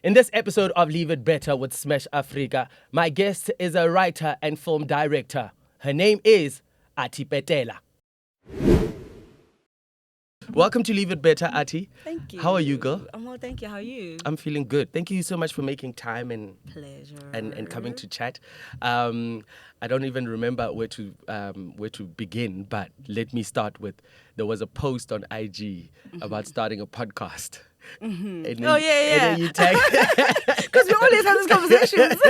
In this episode of Leave It Better with Smash Afrika, my guest is a writer and film director. Her name is Athi Petela. Welcome to Leave It Better, Athi. Thank you. How are you, girl? I'm well, thank you. How are you? I'm feeling good. Thank you so much for making time and Pleasure. and coming to chat. I don't even remember where to begin, but let me start with, there was a post on IG about starting a podcast. Mm-hmm. And then, Oh, yeah. And then you tagged Because we always have these conversations.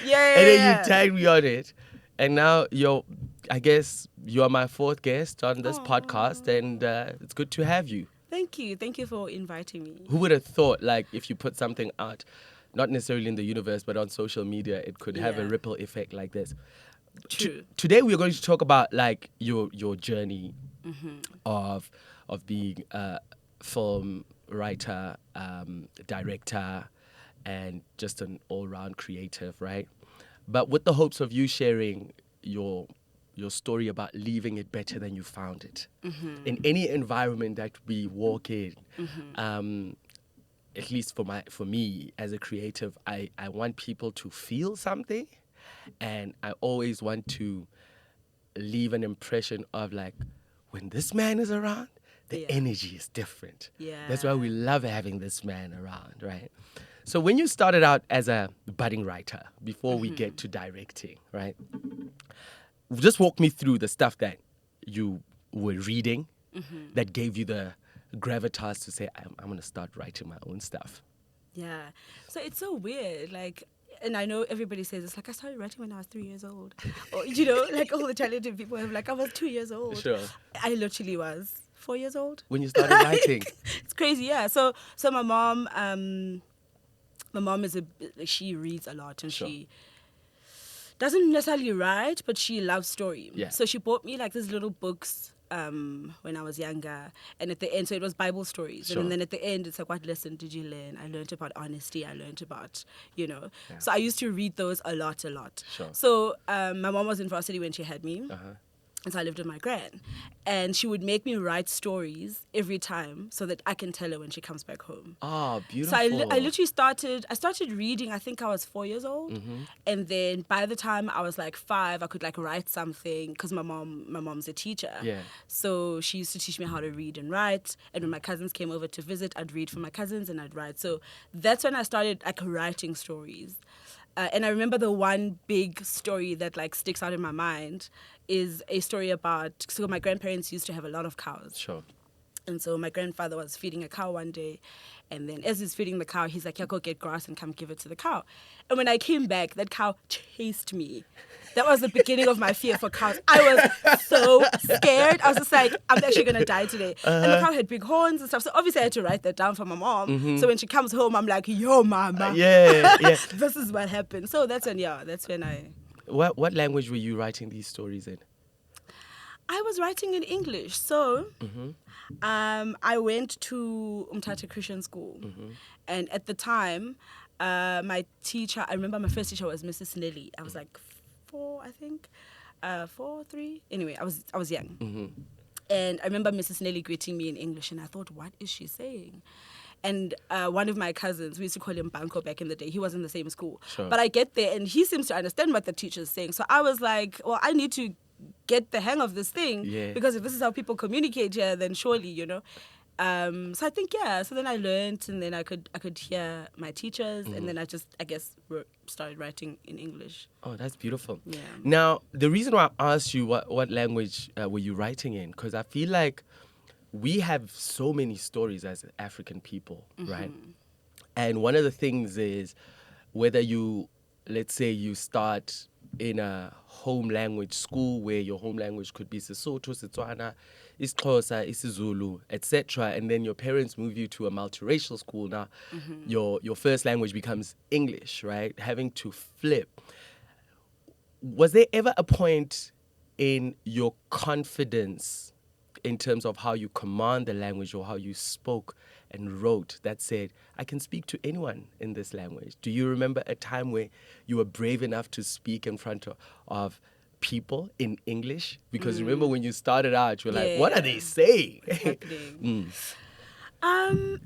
yeah. and then you tagged me on it. And now I guess you are my fourth guest on this podcast, and it's good to have you. Thank you. Thank you for inviting me. Who would have thought, like, if you put something out, not necessarily in the universe, but on social media, it could have a ripple effect like this. True. Today we are going to talk about, like, your journey of being a film writer, director, and just an all-round creative, right? But with the hopes of you sharing your story about leaving it better than you found it. In any environment that we walk in, at least for me as a creative, I want people to feel something, and I always want to leave an impression of, like, when this man is around, the energy is different. Yeah. That's why we love having this man around, right? So when you started out as a budding writer, before we get to directing, right? Just walk me through the stuff that you were reading that gave you the gravitas to say, I'm going to start writing my own stuff. Yeah. So it's so weird. Like, and I know everybody says it's like, I started writing when I was 3 years old. Or, like all the talented people have, like, I was 2 years old. Sure. I literally was 4 years old. When you started writing? It's crazy, yeah. So my mom she reads a lot, and she doesn't necessarily write, but she loves story. Yeah. So she bought me, like, these little books when I was younger, and at the end, so it was Bible stories. Sure. And then at the end, it's like, what lesson did you learn? I learned about honesty. I learned about, So I used to read those a lot. Sure. So my mom was in varsity when she had me. And so I lived with my gran, and she would make me write stories every time so that I can tell her when she comes back home. Oh, beautiful. So I literally started reading, I think I was 4 years old. And then by the time I was like 5, I could, like, write something, because my mom's a teacher. Yeah. So she used to teach me how to read and write. And when my cousins came over to visit, I'd read for my cousins and I'd write. So that's when I started, like, writing stories. And I remember the one big story that, like, sticks out in my mind is a story about, so my grandparents used to have a lot of cows. Sure. And so my grandfather was feeding a cow one day, and then as he's feeding the cow, he's like, yeah, go get grass and come give it to the cow. And when I came back, that cow chased me. That was the beginning of my fear for cows. I was so scared. I was just like, I'm actually going to die today. And the cow had big horns and stuff. So obviously I had to write that down for my mom. So when she comes home, I'm like, yo, mama. Yeah. This is what happened. So that's when I... What language were you writing these stories in? I was writing in English. So I went to Umtata Christian School. And at the time, my teacher, I remember my first teacher was Mrs. Nelly. I was like 4, I think. 4, 3. Anyway, I was young. And I remember Mrs. Nelly greeting me in English, and I thought, what is she saying? And one of my cousins, we used to call him Banco back in the day. He was in the same school. Sure. But I get there, and he seems to understand what the teacher's saying. So I was like, well, I need to get the hang of this thing. Yeah. Because if this is how people communicate here, then surely, So I think, so then I learned, and then I could hear my teachers, and then I guess, started writing in English. Oh, that's beautiful. Yeah. Now, the reason why I asked you what language were you writing in, because I feel like we have so many stories as African people, right? And one of the things is whether let's say you start in a home language school where your home language could be Sesotho, Setswana, isiXhosa, isiZulu, etc., and then your parents move you to a multiracial school. Now, your first language becomes English, right? Having to flip. Was there ever a point in your confidence in terms of how you command the language or how you spoke and wrote that said, I can speak to anyone in this language? Do you remember a time where you were brave enough to speak in front of people in English? Because remember when you started out, you were like, what are they saying? I mean,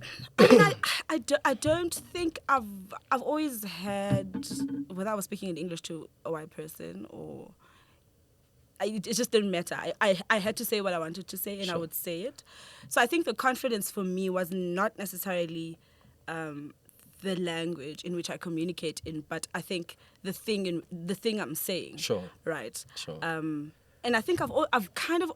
I don't think I've always had, whether I was speaking in English to a white person or it just didn't matter. I had to say what I wanted to say, and I would say it. So I think the confidence for me was not necessarily the language in which I communicate in, but I think the thing I'm saying. Sure. Right. Sure. And I think I've kind of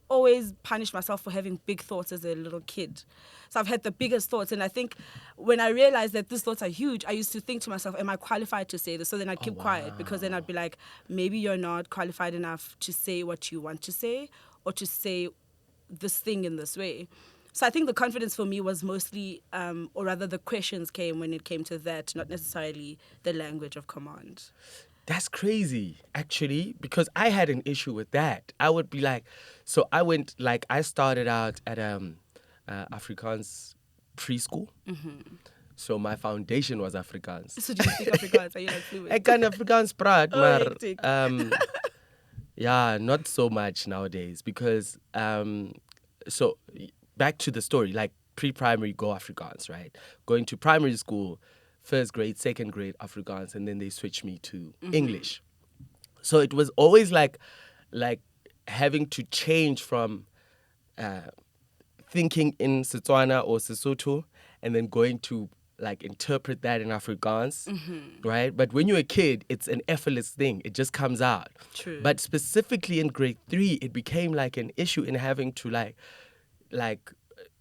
always punished myself for having big thoughts as a little kid. So I've had the biggest thoughts, and I think when I realized that these thoughts are huge, I used to think to myself, am I qualified to say this? So then I'd keep quiet, because then I'd be like, maybe you're not qualified enough to say what you want to say or to say this thing in this way. So I think the confidence for me was mostly, or rather the questions came when it came to that, not necessarily the language of command. That's crazy, actually, because I had an issue with that. I would be like, so I started out at Afrikaans preschool. Mm-hmm. So my foundation was Afrikaans. So do you speak Afrikaans? Are you like fluent? I can Afrikaans praat, maar hectic. yeah, not so much nowadays, because so back to the story, like pre-primary go Afrikaans, right? Going to primary school, first grade, second grade Afrikaans, and then they switched me to English. So it was always like having to change from thinking in Setswana or Sesotho and then going to like interpret that in Afrikaans, right? But when you're a kid, it's an effortless thing. It just comes out. True. But specifically in grade 3, it became like an issue in having to like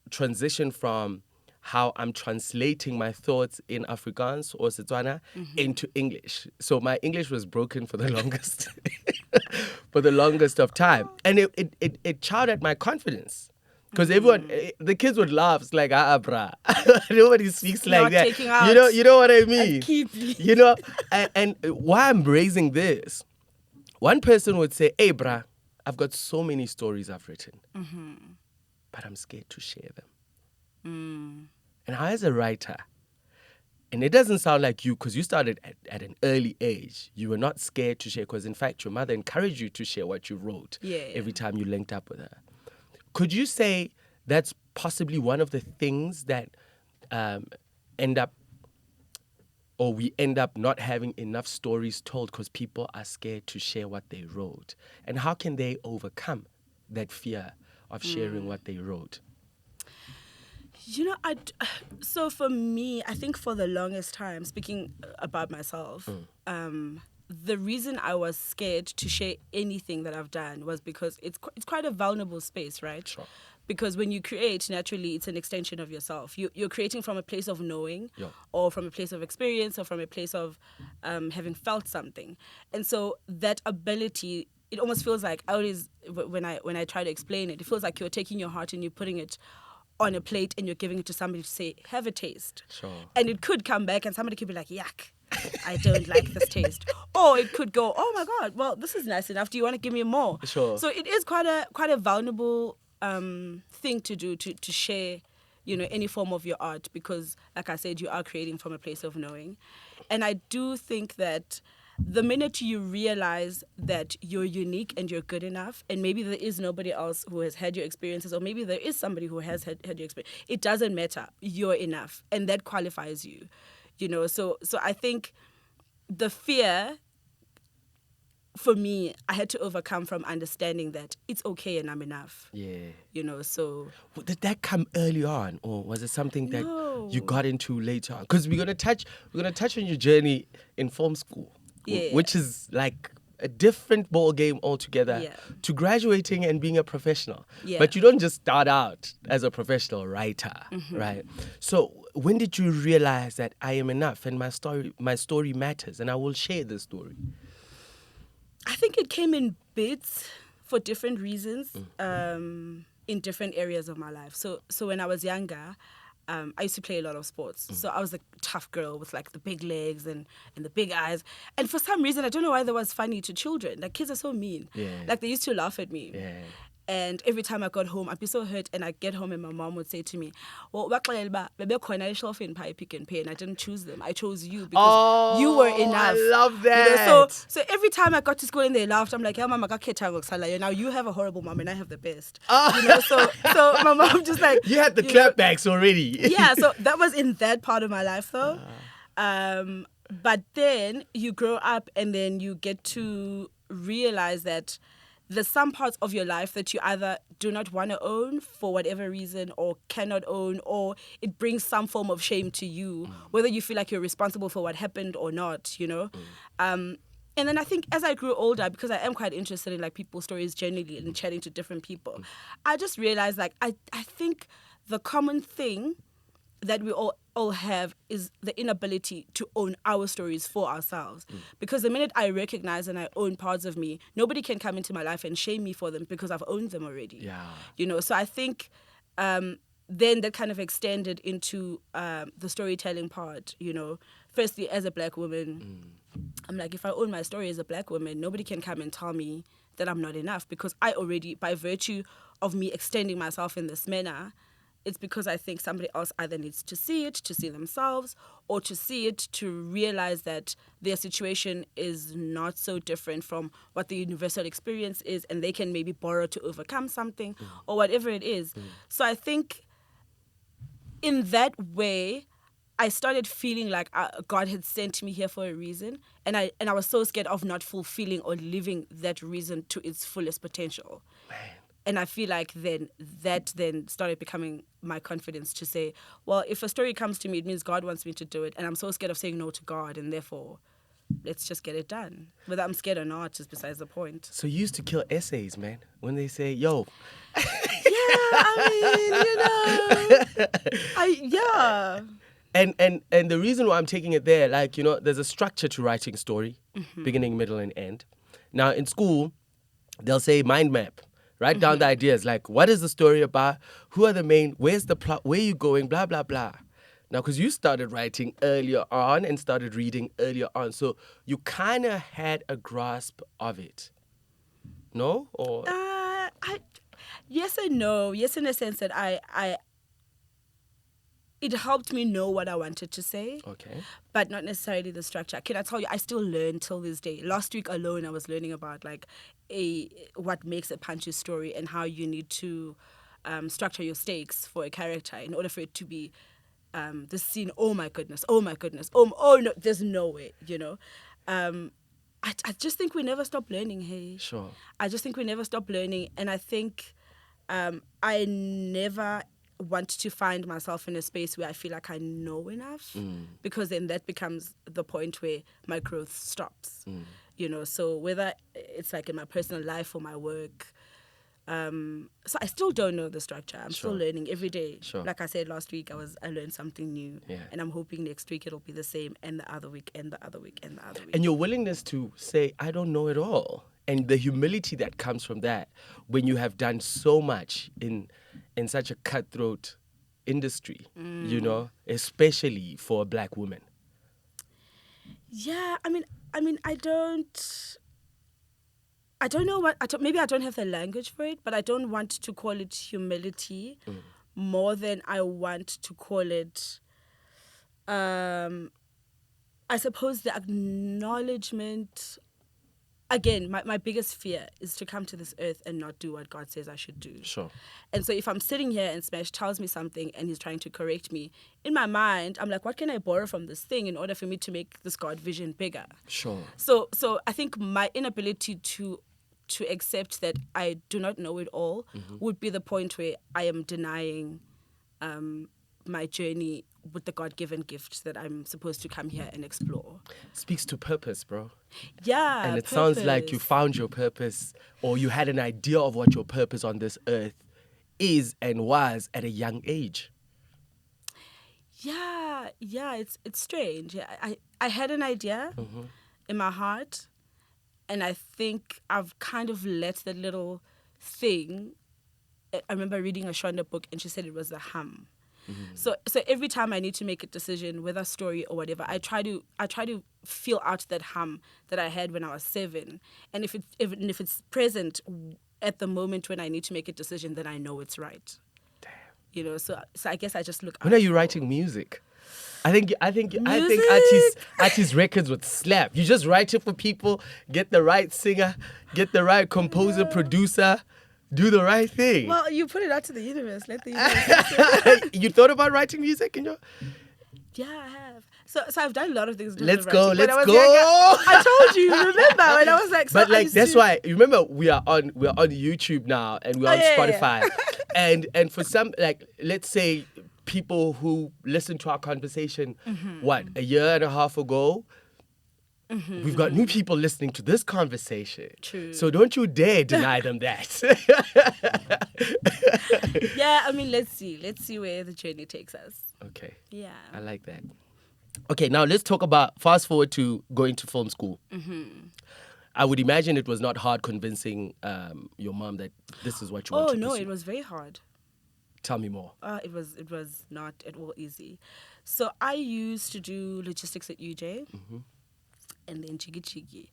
transition from how I'm translating my thoughts in Afrikaans or Setswana into English. So my English was broken for the longest of time. And it chowed at my confidence. Because everyone, the kids would laugh. It's like, brah. Nobody speaks like Not that. taking out. You know what I mean? Keep. You know, and why I'm raising this, one person would say, hey, brah, I've got so many stories I've written, but I'm scared to share them. And I, as a writer, and it doesn't sound like you, because you started at an early age. You were not scared to share, because in fact, your mother encouraged you to share what you wrote every time you linked up with her. Could you say that's possibly one of the things that we end up not having enough stories told because people are scared to share what they wrote? And how can they overcome that fear of sharing what they wrote? You know, so for me, I think for the longest time, speaking about myself, the reason I was scared to share anything that I've done was because it's quite a vulnerable space, right? Sure. Because when you create, naturally, it's an extension of yourself. You're creating from a place of knowing, or from a place of experience, or from a place of having felt something. And so that ability, it almost feels like, I always, when I try to explain it, it feels like you're taking your heart and you're putting it on a plate and you're giving it to somebody to say, have a taste. Sure. And it could come back and somebody could be like, yuck, I don't like this taste. Or it could go, oh my God, well, this is nice enough. Do you want to give me more? Sure. So it is quite a vulnerable thing to do, to share, you know, any form of your art, because, like I said, you are creating from a place of knowing. And I do think that the minute you realize that you're unique and you're good enough, and maybe there is nobody else who has had your experiences, or maybe there is somebody who has had your experience, it doesn't matter. You're enough, and that qualifies you. You know, so I think the fear, for me, I had to overcome from understanding that it's okay and I'm enough. Yeah. You know, so... Did that come early on, or was it something that No. you got into later on? Because we're gonna touch on your journey in film school, which is like a different ball game altogether to graduating and being a professional. Yeah. But you don't just start out as a professional writer, right? So when did you realize that I am enough and my story matters and I will share the story? I think it came in bits for different reasons in different areas of my life. So when I was younger, I used to play a lot of sports. So I was a tough girl with like the big legs and the big eyes. And for some reason, I don't know why that was funny to children. Like, kids are so mean. Yeah. Like, they used to laugh at me. Yeah. And every time I got home, I'd be so hurt, and I'd get home and my mom would say to me, well, shelf in Pick and Pay, and I didn't choose them. I chose you because you were enough. I love that. You know, so every time I got to school and they laughed, I'm like, yeah, mama, now you have a horrible mom and I have the best. You know, so my mom just like... You had the clapbacks already. Yeah, so that was in that part of my life though. But then you grow up and then you get to realize that there's some parts of your life that you either do not want to own for whatever reason or cannot own, or it brings some form of shame to you, whether you feel like you're responsible for what happened or not, you know. And then I think as I grew older, because I am quite interested in like people's stories generally and chatting to different people, I just realized like I think the common thing that we all have is the inability to own our stories for ourselves. Because the minute I recognize and I own parts of me, nobody can come into my life and shame me for them because I've owned them already. Yeah. You know, so I think then that kind of extended into the storytelling part, you know. Firstly, as a black woman, I'm like, if I own my story as a black woman, nobody can come and tell me that I'm not enough, because I already, by virtue of me extending myself in this manner, it's because I think somebody else either needs to see it, to see themselves, or to see it to realize that their situation is not so different from what the universal experience is, and they can maybe borrow to overcome something or whatever it is. So I think in that way, I started feeling like God had sent me here for a reason, and I was so scared of not fulfilling or living that reason to its fullest potential. Man. And I feel like that started becoming my confidence to say, well, if a story comes to me, it means God wants me to do it. And I'm so scared of saying no to God. And therefore, let's just get it done. Whether I'm scared or not is besides the point. So you used to kill essays, man, when they say, yo. Yeah, I mean, you know. And the reason why I'm taking it there, like, you know, there's a structure to writing story, beginning, middle, and end. Now, in school, they'll say mind map. Write down the ideas, like, what is the story about? Who are the main? Where's the plot? Where are you going? Blah, blah, blah. Now, because you started writing earlier on and started reading earlier on, so you kind of had a grasp of it. No? Or yes and no. Yes, in a sense that it helped me know what I wanted to say. Okay. But not necessarily the structure. Can I tell you, I still learn till this day. Last week alone, I was learning about like what makes a punchy story and how you need to structure your stakes for a character in order for it to be this scene. Oh my goodness. Oh no, there's no way. You know. I just think we never stop learning. Hey. Sure. I just think we never stop learning, and I think I never want to find myself in a space where I feel like I know enough, because then that becomes the point where my growth stops. You know, so whether it's like in my personal life or my work, so I still don't know the structure. I'm still learning every day. Sure. Like I said last week, I learned something new, and I'm hoping next week it'll be the same, and the other week, and the other week, and the other week. And your willingness to say, I don't know it all, and the humility that comes from that when you have done so much in such a cutthroat industry, you know, especially for a black woman. Yeah, I mean, I don't know what, maybe I don't have the language for it, but I don't want to call it humility more than I want to call it, I suppose, the acknowledgement. Again, my biggest fear is to come to this earth and not do what God says I should do. Sure. And so if I'm sitting here and Smash tells me something and he's trying to correct me, in my mind, I'm like, what can I borrow from this thing in order for me to make this God vision bigger? Sure. So I think my inability to accept that I do not know it all would be the point where I am denying my journey with the God-given gift that I'm supposed to come here and explore. Speaks to purpose, bro. Yeah, and it sounds like you found your purpose, or you had an idea of what your purpose on this earth is and was at a young age. Yeah, it's strange. I had an idea in my heart, and I think I've kind of let that little thing. I remember reading a Shonda book, and she said it was the hum. So every time I need to make a decision, whether story or whatever, I try to feel out that hum that I had when I was 7, and if it's present at the moment when I need to make a decision, then I know it's right. Damn. You know, so I guess I just look. When out are you for- writing music? I think Music? Ati's records would slap. You just write it for people, get the right singer, get the right composer, producer, do the right thing. Well, you put it out to the universe. Let the universe. You thought about writing music in your? Yeah, I have. So I've done a lot of things. in terms Let's of go, writing. When let's I was go. younger, I told you. Remember when I was like? So But I like used that's to- why you remember we're on YouTube now and we're on yeah, Spotify, yeah. and for some like let's say people who listen to our conversation, what a year and a half ago. We've got new people listening to this conversation. True. So don't you dare deny them that. Yeah, I mean, let's see where the journey takes us. Okay. Yeah. I like that. Okay, now let's talk about fast forward to going to film school. I would imagine it was not hard convincing your mom that this is what you want Oh to no, pursue. it was very hard. Tell me more. It was not at all easy. So I used to do logistics at UJ, and then chigi chigi.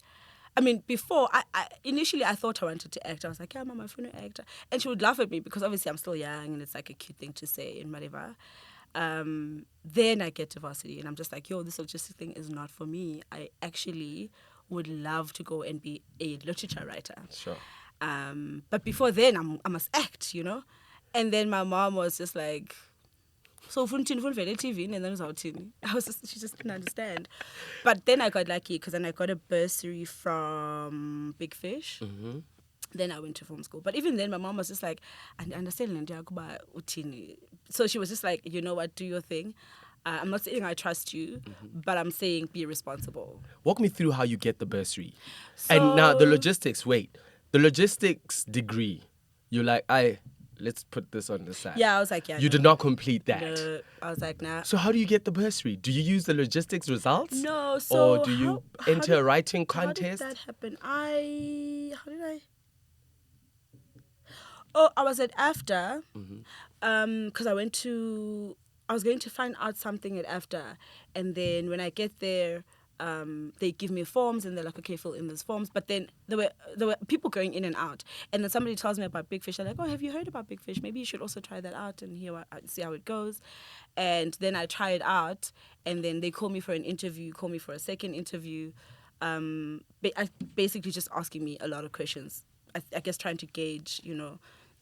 I mean, before I initially I thought I wanted to act. I was like, yeah, mama, I'm going to act, and she would laugh at me because obviously I'm still young and it's like a cute thing to say and whatever. Then I get to varsity and I'm just like, yo, this logistics thing is not for me. I actually would love to go and be a literature writer. Sure. But before then, I must act, you know. And then my mom was just like, so phone TV, and then it was out. She just couldn't understand. But then I got lucky because then I got a bursary from Big Fish. Then I went to film school. But even then, my mom was just like, I understand. So she was just like, you know what, do your thing. I'm not saying I trust you, but I'm saying be responsible. Walk me through how you get the bursary. And now the logistics, the logistics degree, you're like, let's put this on the side. Yeah, I was like, yeah. You no. did not complete that. No. I was like, nah. So how do you get the bursary? Do you use the logistics results? No, so or do you how enter a writing How contest? did that happen? How did I? Oh, I was at AFTA, because I was going to find out something at AFTA, and then when I get there, they give me forms and they're like, okay, fill in those forms. But then there were people going in and out, and then somebody tells me about Big Fish. They're like, oh, have you heard about Big Fish? Maybe you should also try that out and see how it goes. And then I try it out, and then they call me for an interview, call me for a second interview, basically just asking me a lot of questions. I guess trying to gauge,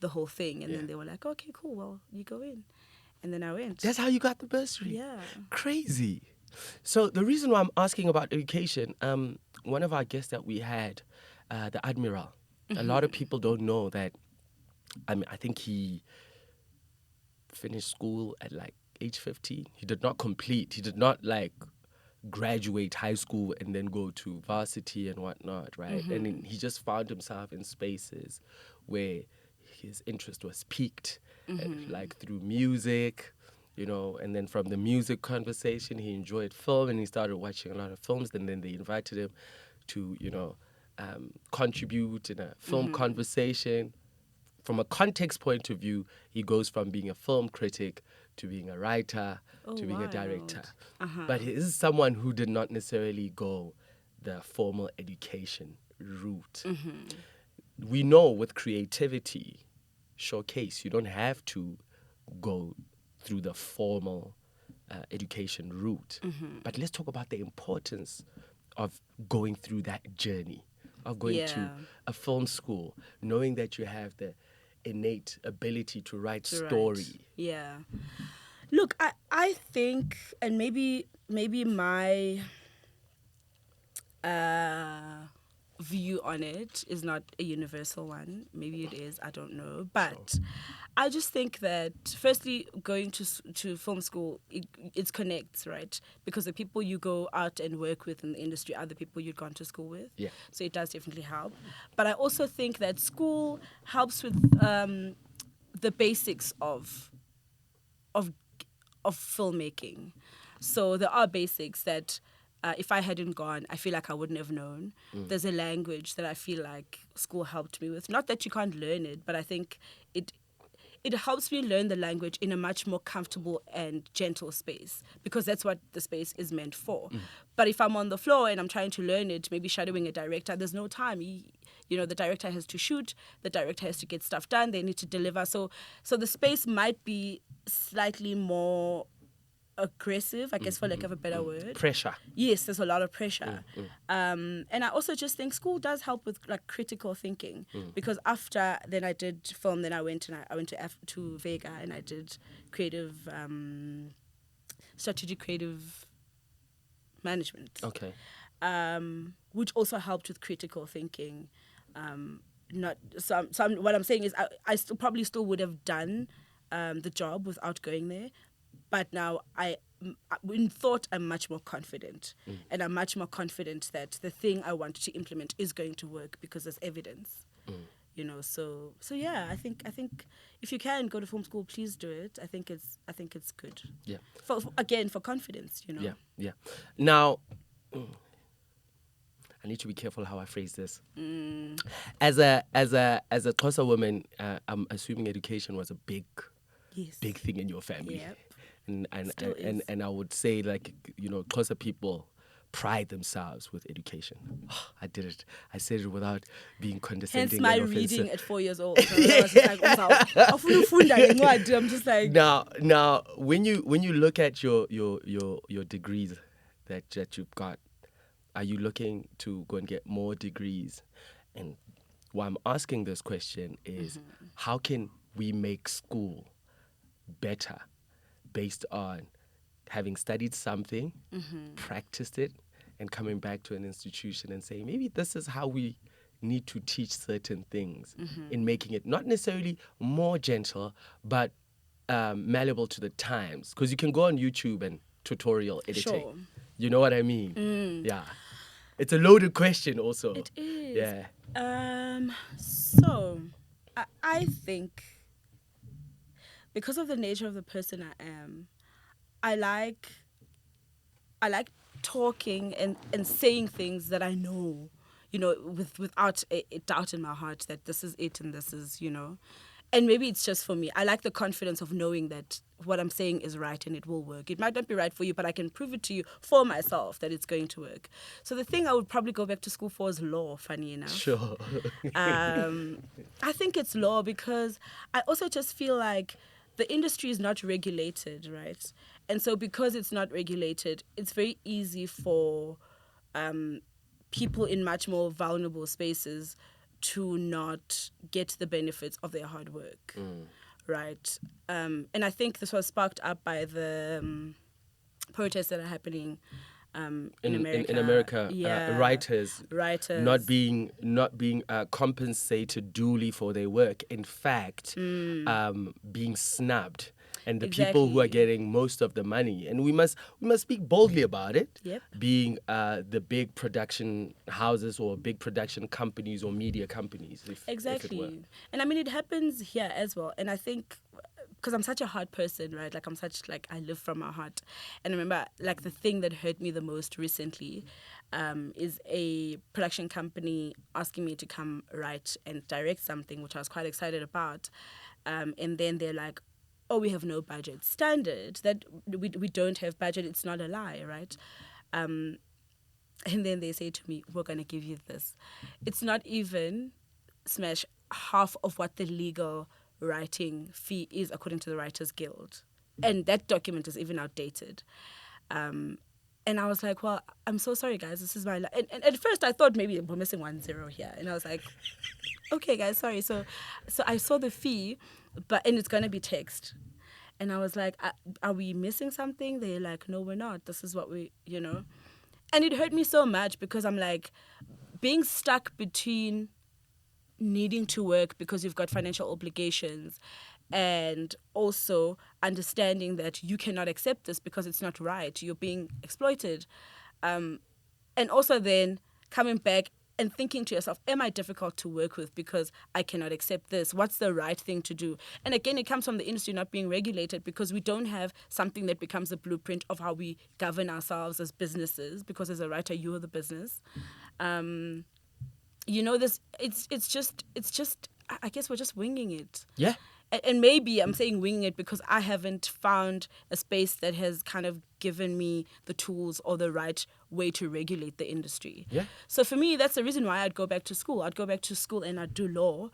the whole thing. And then they were like, okay, cool, well, you go in. And then I went. That's how you got the bursary? Yeah. Crazy. So the reason why I'm asking about education, one of our guests that we had, the Admiral, a lot of people don't know that, I think he finished school at like age 15. He did not graduate high school and then go to varsity and whatnot, right? And then he just found himself in spaces where his interest was piqued, like through music, and then from the music conversation, he enjoyed film and he started watching a lot of films. And then they invited him to, contribute in a film conversation. From a context point of view, he goes from being a film critic to being a writer to being a director. But he is someone who did not necessarily go the formal education route. We know with creativity, showcase, you don't have to go through the formal education route. But let's talk about the importance of going through that journey, of going to a film school, knowing that you have the innate ability to write story. Yeah. Look, I think, and maybe my view on it is not a universal one. Maybe it is, I don't know. But I just think that, firstly, going to film school, it connects, right? Because the people you go out and work with in the industry are the people you've gone to school with. Yeah. So it does definitely help. But I also think that school helps with the basics of filmmaking. So there are basics that if I hadn't gone, I feel like I wouldn't have known. There's a language that I feel like school helped me with. Not that you can't learn it, but I think it helps me learn the language in a much more comfortable and gentle space, because that's what the space is meant for. But if I'm on the floor and I'm trying to learn it, maybe shadowing a director, there's no time. the director has to shoot, the director has to get stuff done, they need to deliver. So the space might be slightly more aggressive, I guess, for lack of a better word. Pressure. Yes, there's a lot of pressure. And I also just think school does help with like critical thinking, because after then I did film, then I went to Vega and I did strategic creative management. Okay. Which also helped with critical thinking. What I'm saying is I probably still would have done the job without going there. But now in thought, I'm much more confident. And I'm much more confident that the thing I want to implement is going to work because there's evidence. So yeah, I think if you can go to film school, please do it. I think it's good. Yeah. For confidence, Yeah. Now, I need to be careful how I phrase this. As a Xhosa woman, I'm assuming education was a big thing in your family. Yep. And I would say, like, Xhosa people pride themselves with education. Oh, I did it. I said it without being condescending. Hence my and offensive. reading at 4 years old. So I was just like, I'm just like. Now, when you look at your degrees that you've got, are you looking to go and get more degrees? And why I'm asking this question is, how can we make school better based on having studied something, practiced it, and coming back to an institution and saying, maybe this is how we need to teach certain things, in making it not necessarily more gentle, but malleable to the times. Because you can go on YouTube and tutorial editing. Sure. You know what I mean? Yeah. It's a loaded question also. It is. Yeah. So, I think because of the nature of the person I am, I like talking and saying things that I know, without a doubt in my heart that this is it and this is, And maybe it's just for me. I like the confidence of knowing that what I'm saying is right and it will work. It might not be right for you, but I can prove it to you for myself that it's going to work. So the thing I would probably go back to school for is law, funny enough. Sure. I think it's law because I also just feel like the industry is not regulated, right? And so because it's not regulated, it's very easy for people in much more vulnerable spaces to not get the benefits of their hard work, right? And I think this was sparked up by the protests that are happening in America. In America, yeah. writers not being compensated duly for their work. In fact, being snubbed. And the people who are getting most of the money, and we must speak boldly about it. Yep. Being the big production houses or big production companies or media companies. Exactly. If it were. And I mean, it happens here as well. And I think because I'm such a hard person, right? Like I live from my heart. And I remember, like, the thing that hurt me the most recently is a production company asking me to come write and direct something, which I was quite excited about. And then they're like, oh, we have no budget. Standard, that we don't have budget, it's not a lie, right? And then they say to me, we're going to give you this. It's not even, Smash, half of what the legal writing fee is according to the Writers Guild. And that document is even outdated. And I was like, well, I'm so sorry, guys. This is my life. And at first I thought maybe we're missing 1 0 here. And I was like, okay, guys, sorry. So I saw the fee, and it's going to be text. And I was like, are we missing something? They're like, no, we're not. This is what we, And it hurt me so much because I'm like, being stuck between needing to work because you've got financial obligations and also understanding that you cannot accept this because it's not right. You're being exploited. And also then coming back and thinking to yourself, am I difficult to work with because I cannot accept this? What's the right thing to do? And again, it comes from the industry not being regulated because we don't have something that becomes a blueprint of how we govern ourselves as businesses, because as a writer, you're the business. This, it's just, I guess we're just winging it. Yeah. and maybe I'm saying winging it because I haven't found a space that has kind of given me the tools or the right way to regulate the industry. Yeah. So for me, that's the reason why I'd go back to school. I'd go back to school and I'd do law.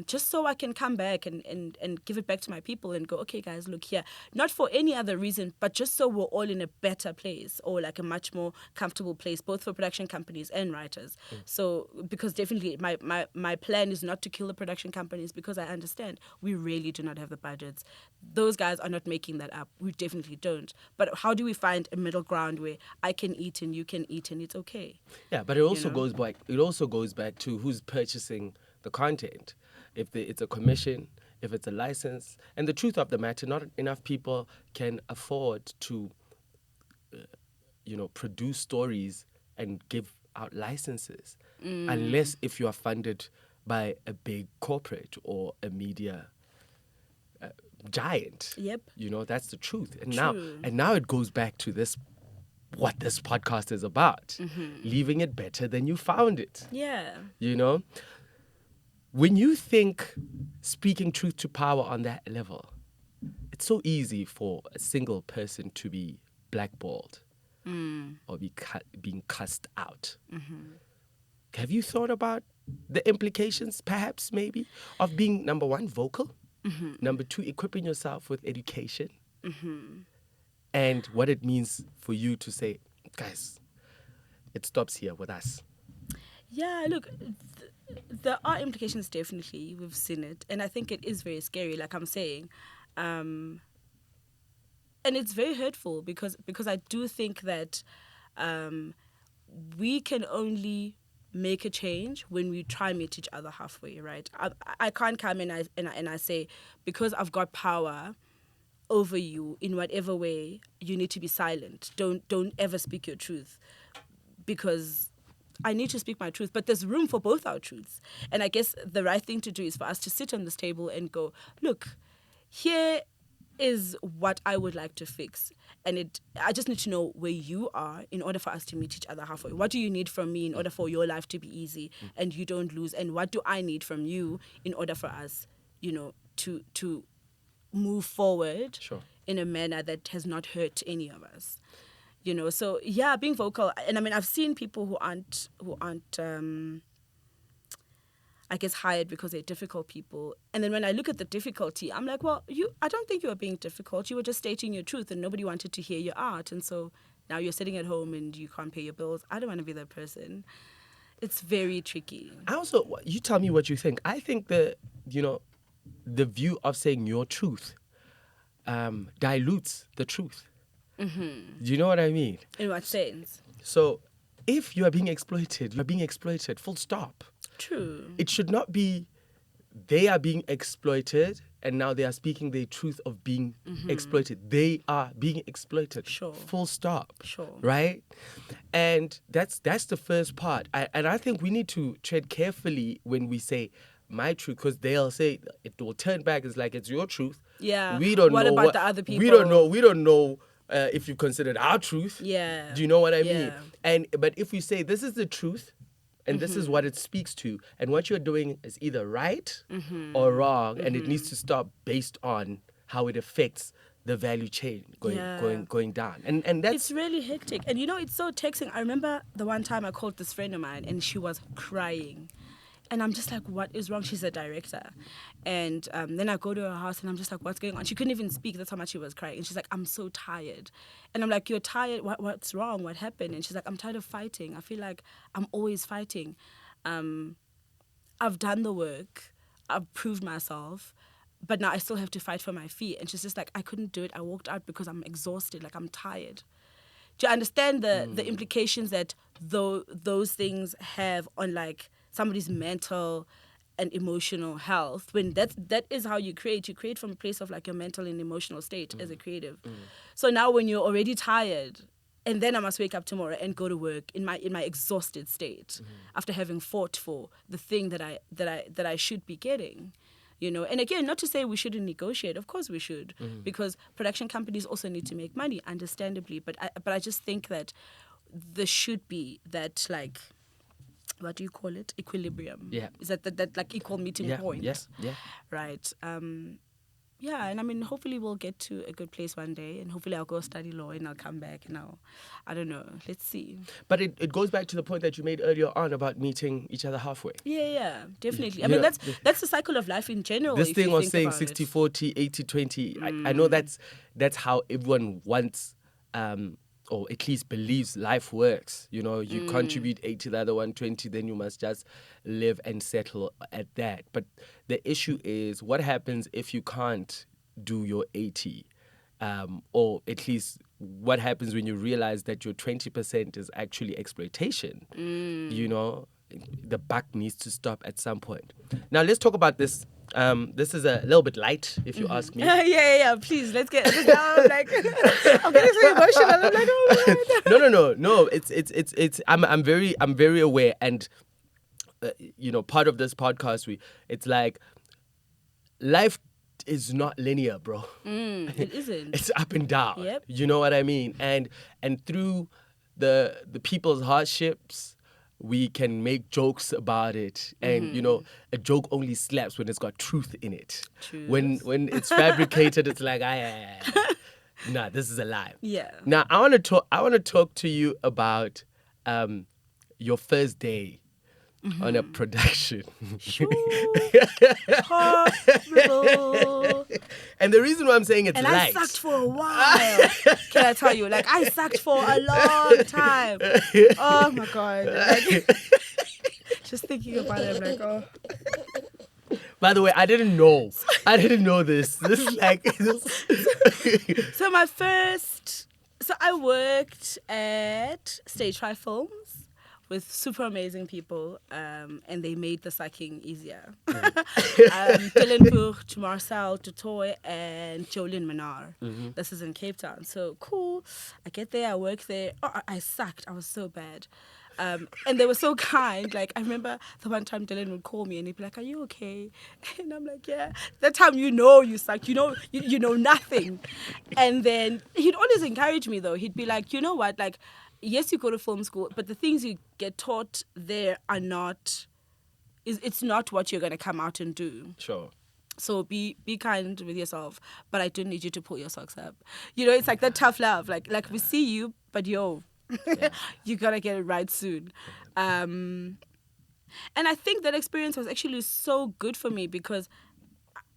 Just so I can come back and give it back to my people and go, okay, guys, look here. Not for any other reason, but just so we're all in a better place or like a much more comfortable place, both for production companies and writers. So, because definitely my plan is not to kill the production companies because I understand we really do not have the budgets. Those guys are not making that up. We definitely don't. But how do we find a middle ground where I can eat and you can eat and it's okay? Yeah, but it also goes back. It also goes back to who's purchasing the content. If it's a commission, if it's a license, and the truth of the matter, not enough people can afford to, produce stories and give out licenses, unless if you are funded by a big corporate or a media giant. Yep. That's the truth. And True. now it goes back to this. What this podcast is about, leaving it better than you found it. Yeah. When you think speaking truth to power on that level, it's so easy for a single person to be blackballed or being cussed out. Have you thought about the implications, perhaps, maybe, of being, number one, vocal, number two, equipping yourself with education, and what it means for you to say, guys, it stops here with us? Yeah, look, there are implications, definitely. We've seen it. And I think it is very scary, like I'm saying. And it's very hurtful because I do think that we can only make a change when we try and meet each other halfway, right? I can't come and I say, because I've got power over you in whatever way, you need to be silent. Don't ever speak your truth, because I need to speak my truth, but there's room for both our truths. And I guess the right thing to do is for us to sit on this table and go, look, here is what I would like to fix. And I just need to know where you are in order for us to meet each other halfway. What do you need from me in order for your life to be easy and you don't lose? And what do I need from you in order for us, to move forward in a manner that has not hurt any of us? So yeah, being vocal. And I mean, I've seen people who aren't I guess hired because they're difficult people. And then when I look at the difficulty, I'm like, well, I don't think you were being difficult. You were just stating your truth and nobody wanted to hear your art. And so now you're sitting at home and you can't pay your bills. I don't want to be that person. It's very tricky. You tell me what you think. I think the view of saying your truth dilutes the truth. Do you know what I mean? In what sense? So if you are being exploited, you are being exploited, full stop. True. It should not be they are being exploited and now they are speaking their truth of being exploited. They are being exploited. Sure. Full stop. Sure. Right? And that's the first part. And I think we need to tread carefully when we say my truth, because they'll say it will turn back. It's like it's your truth. Yeah. We don't know what about the other people? We don't know if you've considered our truth. Yeah. Do you know what I mean? But if we say this is the truth, and this is what it speaks to, and what you're doing is either right or wrong, and it needs to stop based on how it affects the value chain going down. And that's... It's really hectic. And it's so taxing. I remember the one time I called this friend of mine and she was crying. And I'm just like, what is wrong? She's a director. And then I go to her house and I'm just like, what's going on? She couldn't even speak. That's how much she was crying. And she's like, I'm so tired. And I'm like, you're tired? What's wrong? What happened? And she's like, I'm tired of fighting. I feel like I'm always fighting. I've done the work. I've proved myself. But now I still have to fight for my feet. And she's just like, I couldn't do it. I walked out because I'm exhausted. Like, I'm tired. Do you understand the implications that those things have on, like, somebody's mental and emotional health? When that is how you create from a place of like your mental and emotional state as a creative. So now when you're already tired and then I must wake up tomorrow and go to work in my exhausted state after having fought for the thing that I should be getting, and again, not to say we shouldn't negotiate. Of course we should, because production companies also need to make money, understandably, but I just think that there should be that, like, what do you call it? Equilibrium. Yeah. Is that like equal meeting point? Yeah. Right. Yeah, and I mean, hopefully we'll get to a good place one day, and hopefully I'll go study law and I'll come back and I don't know. Let's see. But it goes back to the point that you made earlier on about meeting each other halfway. Yeah, definitely. I mean, that's the cycle of life in general. This if thing you of think saying about 60-40, 80-20, I know that's how everyone wants, or at least believes life works. You know, you contribute 80, the other one 20, then you must just live and settle at that. But the issue is, what happens if you can't do your 80? Or at least what happens when you realize that your 20% is actually exploitation? You know, the buck needs to stop at some point. Now let's talk about this. This is a little bit light, if you ask me. Yeah. Please, let's get this down. Like, I'm getting so emotional. I'm like, oh my God. No. It's. I'm very aware, and you know, part of this podcast, it's like life is not linear, bro. It isn't. It's up and down. Yep. You know what I mean? And through the people's hardships, we can make jokes about it. And you know, a joke only slaps when it's got truth in it. Truth. When it's fabricated, it's like, nah, this is a lie. Yeah. Now I want to talk to you about your first day on a production. Horrible. And the reason why I'm saying it's And light. I sucked for a while. Can I tell you? Like, I sucked for a long time. Oh my God. Like, just thinking about it, I'm like, oh. By the way, I didn't know this. This is like So I worked at Stage 5 Films with super amazing people, and they made the sucking easier. Dylan Puch, Marcel Dutoy, and Jolene Menard. This is in Cape Town. So cool. I get there, I work there. Oh, I sucked. I was so bad. And they were so kind. Like, I remember the one time Dylan would call me and he'd be like, "Are you okay?" And I'm like, "Yeah." That time you suck. You know nothing. And then he'd always encourage me, though. He'd be like, "You know what? Like, yes, you go to film school, but the things you get taught there are not. It's not what you're gonna come out and do." Sure. So be kind with yourself, but I don't need you to pull your socks up. You know, it's like that tough love. Like we see you, but you gotta get it right soon. And I think that experience was actually so good for me because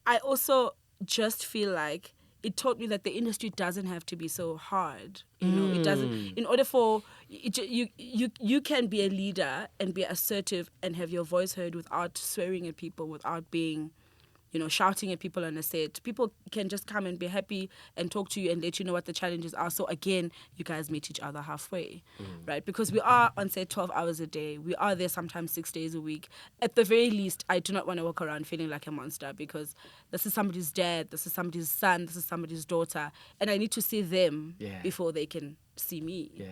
I also just feel like it taught me that the industry doesn't have to be so hard. You know, it doesn't. In order for you can be a leader and be assertive and have your voice heard without swearing at people, without being, you know, shouting at people on a set. People can just come and be happy and talk to you and let you know what the challenges are. So again, you guys meet each other halfway, right? Because we are on set 12 hours a day. We are there sometimes 6 days a week. At the very least, I do not want to walk around feeling like a monster because this is somebody's dad, this is somebody's son, this is somebody's daughter, and I need to see them before they can see me. Yeah.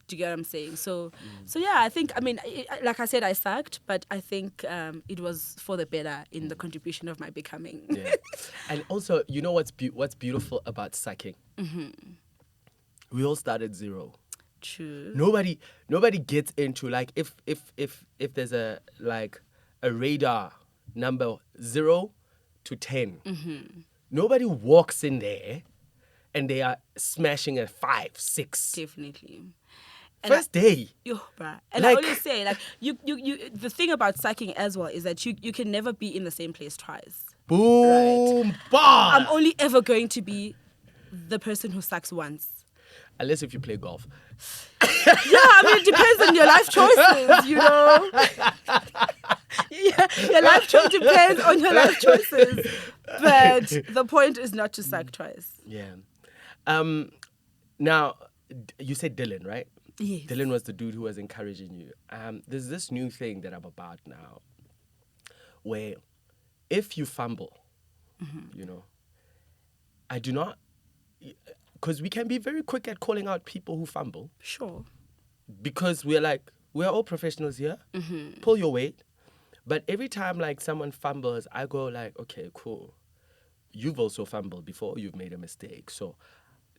Do you get what I'm saying? So yeah, I think, I mean, like I said, I sucked, but I think it was for the better in the contribution of my becoming. Yeah. And also, you know what's beautiful about sucking? We all start at zero. True. Nobody gets into, like, if there's a radar number 0 to 10, nobody walks in there and they are smashing at 5, 6. Definitely. First day. Yo, bruh. And I always say, like, you the thing about sucking as well is that you can never be in the same place twice. Boom. Right? Bah! I'm only ever going to be the person who sucks once. Unless if you play golf. Yeah, I mean, it depends on your life choices, you know. Yeah, your life choice depends on your life choices. But the point is not to suck twice. Yeah. Now, you said Dylan, right? Yes. Dylan was the dude who was encouraging you. There's this new thing that I'm about now where if you fumble, you know, I do not, because we can be very quick at calling out people who fumble. Sure. Because we're all professionals here. Pull your weight. But every time like someone fumbles, I go like, okay, cool. You've also fumbled before. You've made a mistake. So,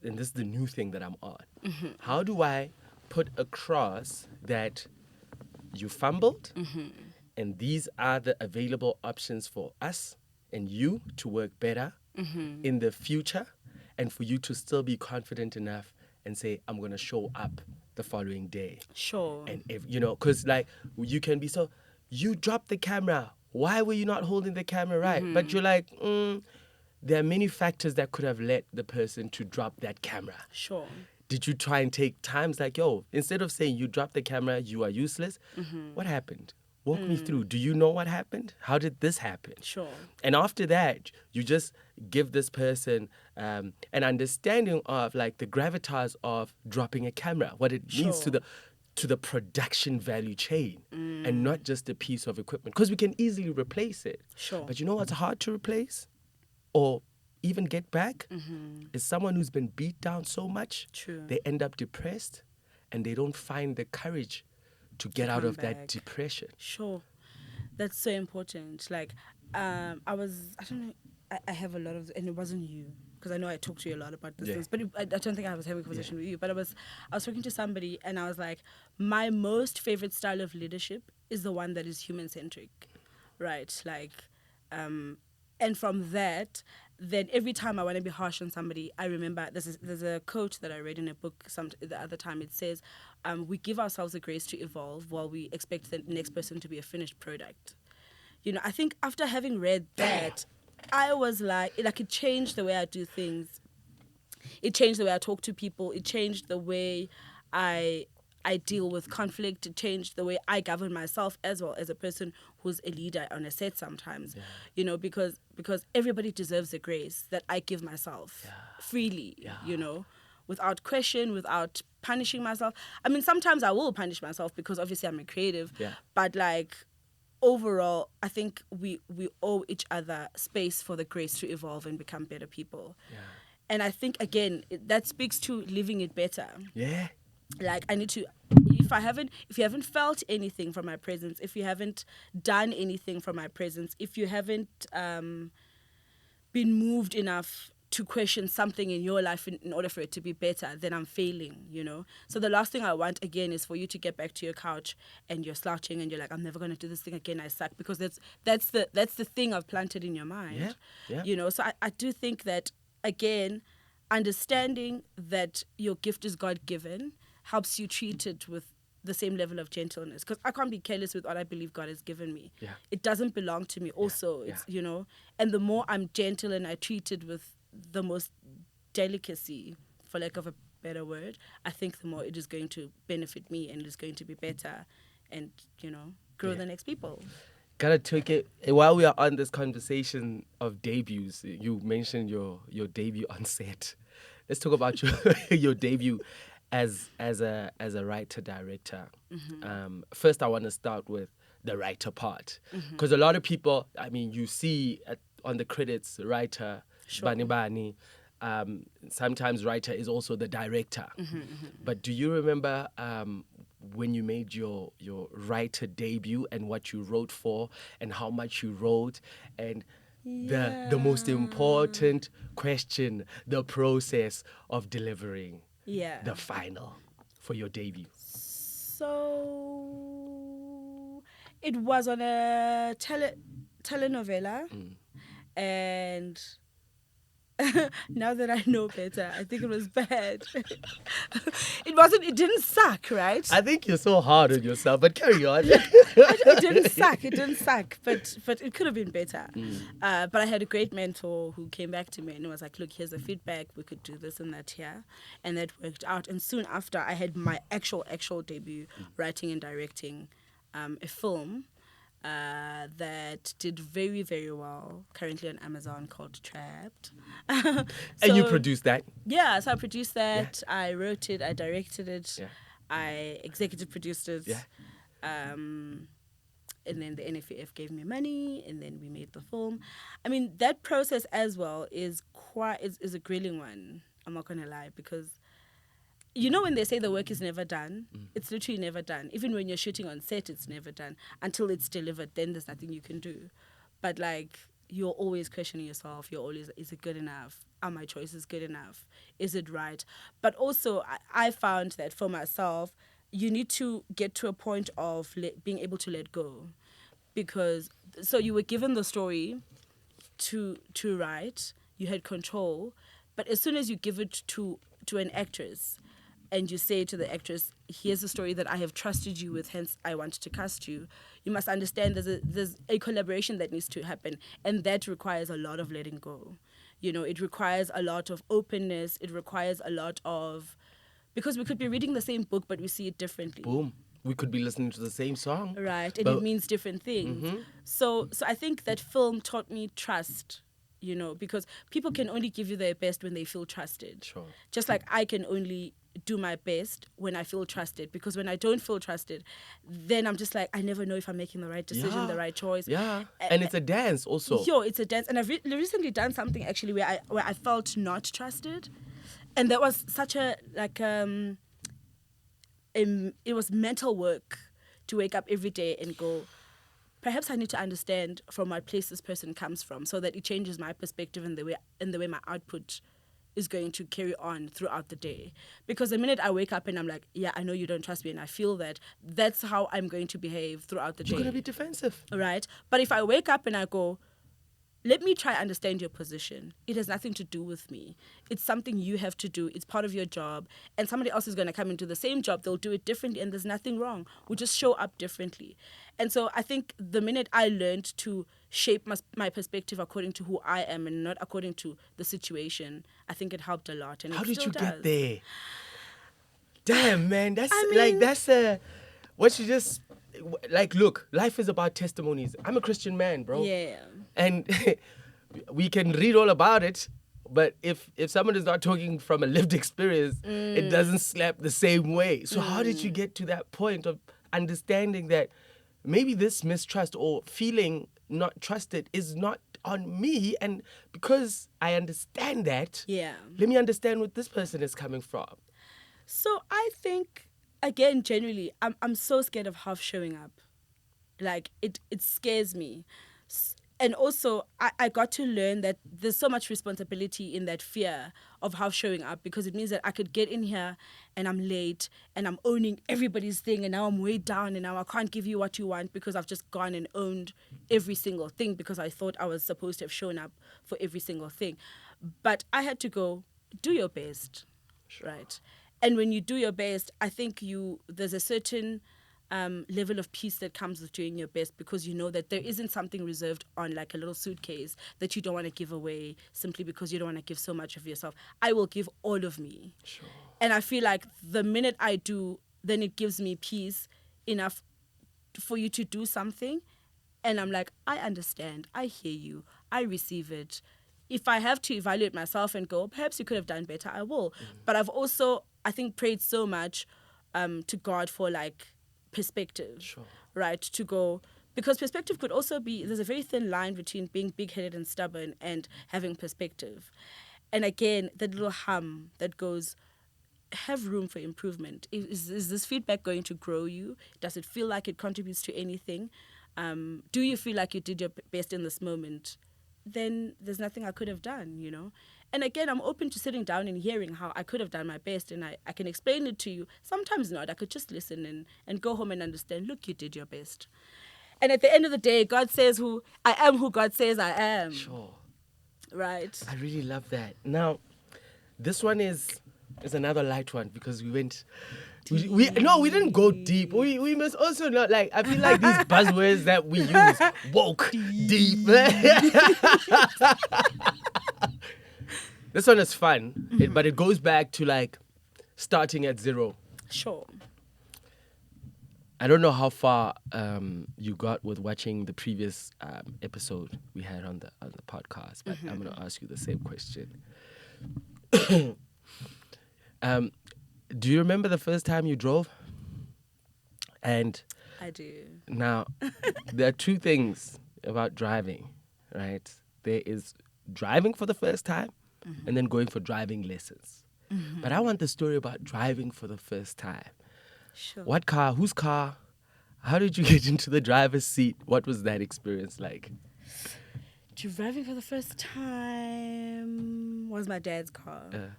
and this is the new thing that I'm on. How do I put across that you fumbled, and these are the available options for us and you to work better in the future, and for you to still be confident enough and say, I'm going to show up the following day. Sure. And if, because like you can be so, you dropped the camera. Why were you not holding the camera right? But you're like, there are many factors that could have led the person to drop that camera. Sure. Did you try and take times like, instead of saying you dropped the camera, you are useless, what happened? Walk me through. Do you know what happened? How did this happen? Sure. And after that, you just give this person an understanding of like the gravitas of dropping a camera, what it means to the production value chain, and not just a piece of equipment. Because we can easily replace it. Sure. But you know what's hard to replace? Or even get back? Is someone who's been beat down so much, True. they end up depressed and they don't find the courage to get out of that depression. Sure. That's so important. Like, I don't know, I have a lot of, and it wasn't you, because I know I talked to you a lot about this things, but I don't think I was having a conversation with you, but I was talking to somebody and I was like, my most favorite style of leadership is the one that is human-centric, right? Like, and from that, then every time I want to be harsh on somebody, I remember there's a quote that I read in a book the other time. It says, we give ourselves the grace to evolve while we expect the next person to be a finished product. I think after having read that, I was like it changed the way I do things. It changed the way I talk to people. It changed the way I deal with conflict. It changed the way I govern myself as well as a person who's a leader on a set sometimes. Because everybody deserves the grace that I give myself freely, without question, without punishing myself. I mean, sometimes I will punish myself because obviously I'm a creative, but like overall, I think we owe each other space for the grace to evolve and become better people. And I think, again, that speaks to living it better. Yeah. Like, I need to, if you haven't felt anything from my presence, if you haven't done anything from my presence, if you haven't been moved enough to question something in your life in order for it to be better, then I'm failing, So the last thing I want, again, is for you to get back to your couch and you're slouching and you're like, I'm never going to do this thing again, I suck. Because that's the thing I've planted in your mind. So I do think that, again, understanding that your gift is God-given helps you treat it with the same level of gentleness. Because I can't be careless with what I believe God has given me. It doesn't belong to me also. It's, and the more I'm gentle and I treat it with the most delicacy, for lack of a better word, I think the more it is going to benefit me and it is going to be better and, grow the next people. Gotta take it. While we are on this conversation of debuts, you mentioned your debut on set. Let's talk about your debut as a writer director. First, I want to start with the writer part, because a lot of people, I mean, you see on the credits, writer, Bani Bani. Sometimes writer is also the director. But do you remember when you made your writer debut and what you wrote for and how much you wrote and the most important question, the process of delivering the final for your debut? So it was on a telenovela, and now that I know better, I think it was bad. It didn't suck, right? I think you're so hard on yourself, but carry on. It didn't suck, but it could have been better. But I had a great mentor who came back to me and was like, look, here's the feedback, we could do this and that here. And that worked out. And soon after, I had my actual debut writing and directing a film that did very, very well, currently on Amazon, called Trapped. And you produced that? Yeah, so I produced that, I wrote it, I directed it, I executive produced it, and then the NFF gave me money, and then we made the film. I mean, that process as well is a grilling one, I'm not going to lie, because when they say the work is never done, it's literally never done. Even when you're shooting on set, it's never done. Until it's delivered, then there's nothing you can do. But like, you're always questioning yourself. You're always, is it good enough? Are my choices good enough? Is it right? But also, I found that for myself, you need to get to a point of being able to let go, because so you were given the story to write, you had control, but as soon as you give it to an actress and you say to the actress, here's a story that I have trusted you with, hence I want to cast you, you must understand there's a collaboration that needs to happen, and that requires a lot of letting go. You know, it requires a lot of openness, it requires a lot of, because we could be reading the same book but we see it differently. Boom. We could be listening to the same song. Right, and it means different things. So I think that film taught me trust, you know, because people can only give you their best when they feel trusted. Sure. Just like I can only do my best when I feel trusted, because when I don't feel trusted, then I'm just like, I never know if I'm making the right decision, the right choice. Yeah, and it's a dance also. Yo, it's a dance. And I've recently done something actually where I felt not trusted. And that was such a, like, it was mental work to wake up every day and go, perhaps I need to understand from what place this person comes from, so that it changes my perspective and the way my output is going to carry on throughout the day. Because the minute I wake up and I'm like, yeah, I know you don't trust me, and I feel that, that's how I'm going to behave throughout the day. You're going to be defensive. Right? But if I wake up and I go, let me try understand your position. It has nothing to do with me. It's something you have to do. It's part of your job. And somebody else is going to come into the same job. They'll do it differently, and there's nothing wrong. We'll just show up differently. And so I think the minute I learned to shape my perspective according to who I am and not according to the situation, I think it helped a lot. And How it did still you does. get there? Damn, man. That's what you just, like, look, life is about testimonies. I'm a Christian man, bro. Yeah. And we can read all about it, but if someone is not talking from a lived experience, it doesn't slap the same way. So how did you get to that point of understanding that maybe this mistrust or feeling not trusted is not on me, and because I understand that, let me understand what this person is coming from? So I think, again, generally, I'm so scared of half showing up. Like, it scares me. And also, I got to learn that there's so much responsibility in that fear of half showing up, because it means that I could get in here and I'm late and I'm owning everybody's thing, and now I'm way down and now I can't give you what you want because I've just gone and owned every single thing because I thought I was supposed to have shown up for every single thing. But I had to go, do your best, right? And when you do your best, I think there's a certain level of peace that comes with doing your best, because you know that there isn't something reserved on like a little suitcase that you don't want to give away simply because you don't want to give so much of yourself. I will give all of me. Sure. And I feel like the minute I do, then it gives me peace enough for you to do something. And I'm like, I understand. I hear you. I receive it. If I have to evaluate myself and go, perhaps you could have done better, I will. But I've also, I think, prayed so much to God for like perspective, right? To go, because perspective could also be, there's a very thin line between being big-headed and stubborn and having perspective. And again, that little hum that goes, have room for improvement. Is this feedback going to grow you? Does it feel like it contributes to anything? Do you feel like you did your best in this moment? Then there's nothing I could have done, you know? And again, I'm open to sitting down and hearing how I could have done my best, and I can explain it to you. Sometimes not. I could just listen and go home and understand, look, you did your best. And at the end of the day, God says I am who God says I am. Sure. Right. I really love that. Now, this one is another light one, because we went... We didn't go deep. We must also not, like, I feel like these buzzwords that we use, woke, deep. This one is fun, but it goes back to like starting at zero. Sure. I don't know how far you got with watching the previous episode we had on the podcast, but I'm going to ask you the same question. Do you remember the first time you drove? And I do. Now, there are two things about driving, right? There is driving for the first time, and then going for driving lessons. But I want the story about driving for the first time. Sure. What car? Whose car? How did you get into the driver's seat? What was that experience like? Driving for the first time was my dad's car.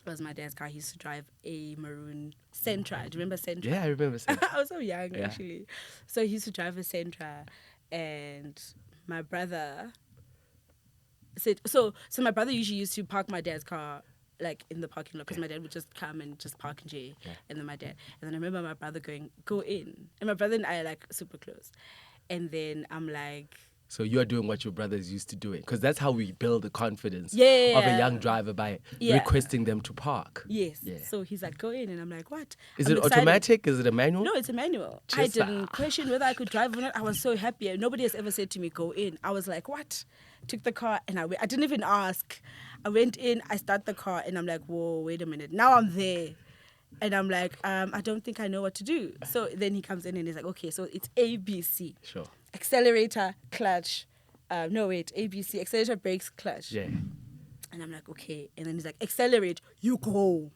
It was my dad's car. He used to drive a maroon Sentra. Do you remember Sentra? Yeah, I remember saying. I was so young, actually. So he used to drive a Sentra, and my brother said, so my brother usually used to park my dad's car like in the parking lot because my dad would just come and just park in J, and then my dad. And then I remember my brother going, go in. And my brother and I are like super close. And then I'm like, So you're doing what your brothers used to doing, because that's how we build the confidence of Yeah. a young driver by Yeah. requesting them to park. yes. Yeah. So he's like, go in. And I'm like, what? Is I'm it excited. automatic? Is it a manual? No, it's a manual. I Just didn't question whether I could drive or not. I was so happy. And nobody has ever said to me, go in. I was like, what? Took the car and I didn't even ask. I went in, I start the car and I'm like, whoa, wait a minute. Now I'm there. And I'm like, I don't think I know what to do. So then he comes in and he's like, okay, so it's ABC. Sure. Accelerator, clutch. ABC. Accelerator, brakes, clutch. Yeah. And I'm like, okay. And then he's like, accelerate, you go.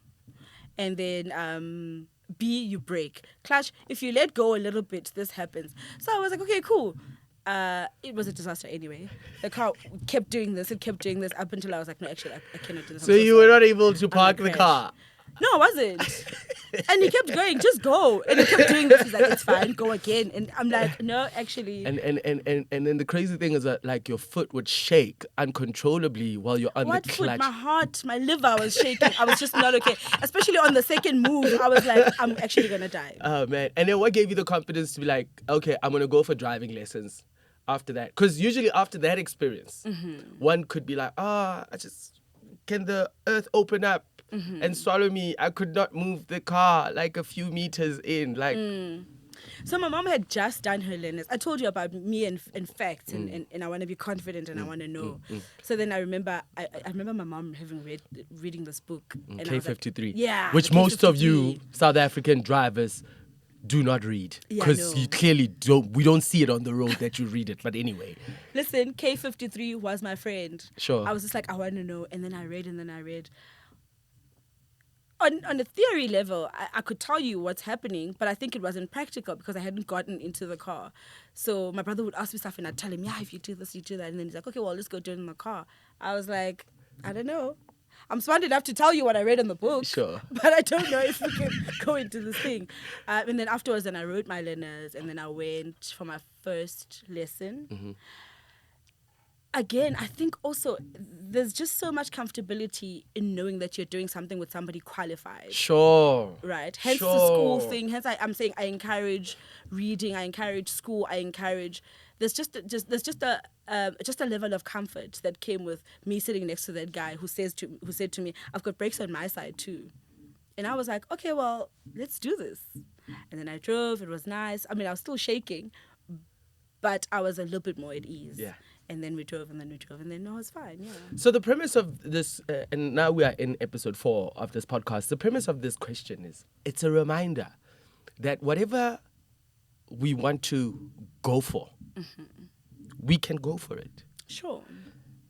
And then B, you brake. Clutch, if you let go a little bit, this happens. So I was like, okay, cool. It was a disaster anyway. The car kept doing this. It kept doing this up until I was like, no, actually, I cannot do this. So you were not able to park the car? No, I wasn't. And he kept going, just go. And he kept doing this. He's like, it's fine, go again. And I'm like, no, actually. And then the crazy thing is that like your foot would shake uncontrollably while you're on What the foot? clutch. My heart, my liver was shaking. I was just not okay. Especially on the second move, I was like, I'm actually going to die. Oh man. And then what gave you the confidence to be like, okay, I'm going to go for driving lessons after that? Because usually after that experience, one could be like, can the earth open up and swallow me? I could not move the car like a few meters in. Like, So my mom had just done her learners. I told you about me and facts, and I want to be confident and I want to know. So then I remember my mom having reading this book. And I was like, K53. yeah. Which the most of K53. you South African drivers do not read. Yeah, Because no. you clearly don't, we don't see it on the road that you read it. But anyway. Listen, K53 was my friend. Sure. I was just like, I want to know. And then I read. On a theory level, I could tell you what's happening, but I think it wasn't practical because I hadn't gotten into the car. So my brother would ask me stuff and I'd tell him, yeah, if you do this, you do that. And then he's like, okay, well, let's go do it in the car. I was like, I don't know. I'm smart enough to tell you what I read in the book. Sure. But I don't know if we can go into this thing. And then afterwards, then I wrote my learners and then I went for my first lesson. Again, I think also there's just so much comfortability in knowing that you're doing something with somebody qualified. Sure. Right. Hence Sure. the school thing. Hence I'm saying I encourage reading. I encourage school. I encourage. There's just a level of comfort that came with me sitting next to that guy who said to me, I've got brakes on my side too. And I was like, okay, well, let's do this. And then I drove. It was nice. I mean, I was still shaking, but I was a little bit more at ease. Yeah. And then we drove, and then no, it was fine, yeah. So the premise of this, and now we are in episode 4 of this podcast, the premise of this question is, it's a reminder that whatever we want to go for, we can go for it. Sure.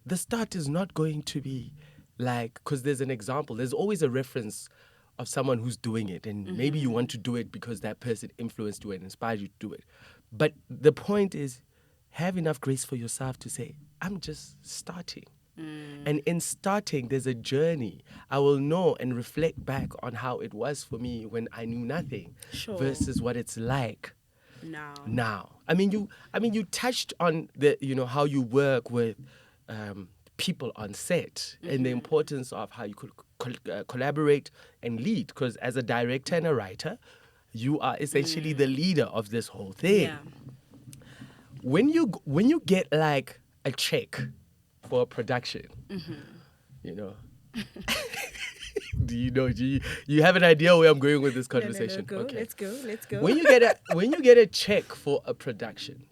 The start is not going to be like, because there's an example, there's always a reference of someone who's doing it, and maybe you want to do it because that person influenced you and inspired you to do it. But the point is, have enough grace for yourself to say, I'm just starting. And in starting, there's a journey. I will know and reflect back on how it was for me when I knew nothing versus what it's like now. I mean, you touched on the, how you work with people on set and the importance of how you could collaborate and lead. Because as a director and a writer, you are essentially the leader of this whole thing. Yeah. When you get like a check for a production, do you have an idea where I'm going with this conversation? No, okay. Let's go. When you get a check for a production,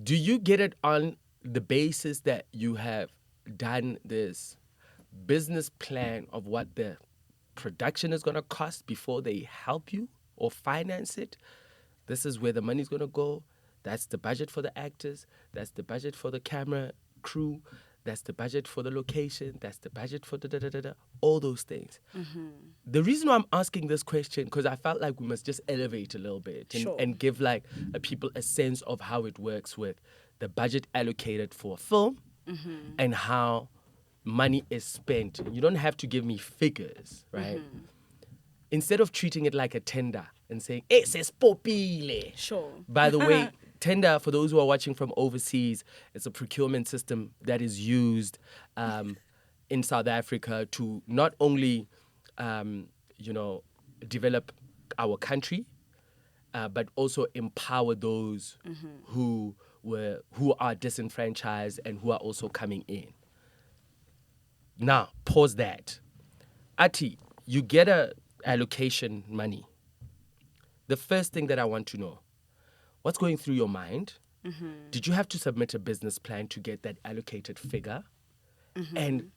do you get it on the basis that you have done this business plan of what the production is going to cost before they help you or finance it? This is where the money's going to go. That's the budget for the actors. That's the budget for the camera crew. That's the budget for the location. That's the budget for all those things. The reason why I'm asking this question, because I felt like we must just elevate a little bit and give like people a sense of how it works with the budget allocated for a film and how money is spent, you don't have to give me figures, right? Instead of treating it like a tender and saying, "Ese es popile." Sure. By the way, tender, for those who are watching from overseas, it's a procurement system that is used in South Africa to not only, develop our country, but also empower those who are disenfranchised and who are also coming in. Now, pause that. Ati, you get a allocation money. The first thing that I want to know, what's going through your mind? Did you have to submit a business plan to get that allocated figure? And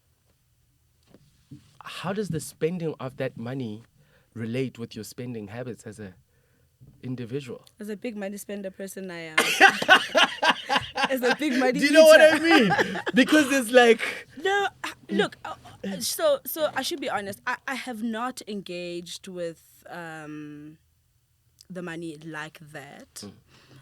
how does the spending of that money relate with your spending habits as a individual? As a big money spender person, I am. As a big money Do you know what I eater. mean? Because it's like... No, look, so I should be honest. I have not engaged with the money like that.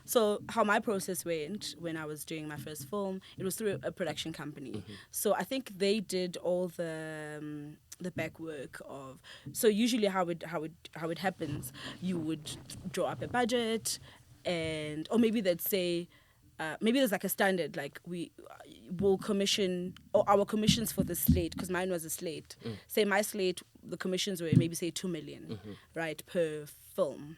So how my process went when I was doing my first film, it was through a production company. So I think they did all the back work of. So usually how it happens, you would draw up a budget, or maybe they'd say. Maybe there's like a standard, like we will commission, or our commissions for the slate, because mine was a slate. Say my slate, the commissions were maybe say 2 million, right, per film.